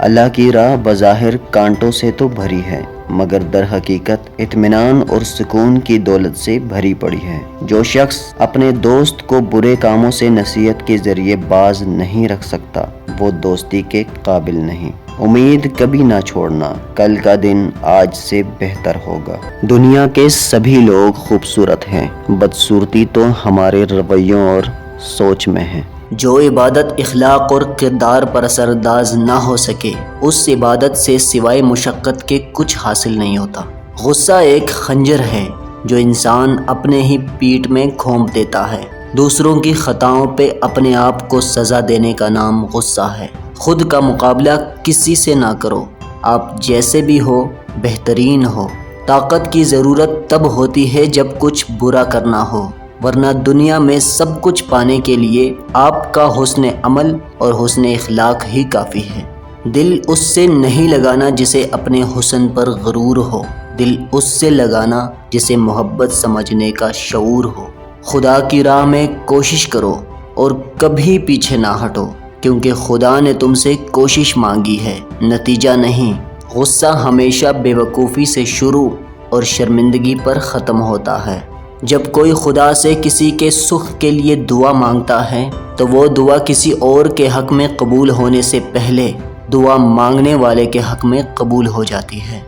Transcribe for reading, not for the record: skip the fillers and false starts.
اللہ کی راہ بظاہر کانٹوں سے تو بھری ہے، مگر در حقیقت اطمینان اور سکون کی دولت سے بھری پڑی ہے۔ جو شخص اپنے دوست کو برے کاموں سے نصیحت کے ذریعے باز نہیں رکھ سکتا، وہ دوستی کے قابل نہیں۔ امید کبھی نہ چھوڑنا، کل کا دن آج سے بہتر ہوگا۔ دنیا کے سبھی لوگ خوبصورت ہیں، بدصورتی تو ہمارے رویوں اور سوچ میں ہے۔ جو عبادت اخلاق اور کردار پر اثر انداز نہ ہو سکے، اس عبادت سے سوائے مشقت کے کچھ حاصل نہیں ہوتا۔ غصہ ایک خنجر ہے جو انسان اپنے ہی پیٹھ میں گھونپ دیتا ہے۔ دوسروں کی خطاؤں پہ اپنے آپ کو سزا دینے کا نام غصہ ہے۔ خود کا مقابلہ کسی سے نہ کرو، آپ جیسے بھی ہو بہترین ہو۔ طاقت کی ضرورت تب ہوتی ہے جب کچھ برا کرنا ہو، ورنہ دنیا میں سب کچھ پانے کے لیے آپ کا حسن عمل اور حسن اخلاق ہی کافی ہے۔ دل اس سے نہیں لگانا جسے اپنے حسن پر غرور ہو، دل اس سے لگانا جسے محبت سمجھنے کا شعور ہو۔ خدا کی راہ میں کوشش کرو اور کبھی پیچھے نہ ہٹو، کیونکہ خدا نے تم سے کوشش مانگی ہے، نتیجہ نہیں۔ غصہ ہمیشہ بے وقوفی سے شروع اور شرمندگی پر ختم ہوتا ہے۔ جب کوئی خدا سے کسی کے سکھ کے لیے دعا مانگتا ہے تو وہ دعا کسی اور کے حق میں قبول ہونے سے پہلے دعا مانگنے والے کے حق میں قبول ہو جاتی ہے۔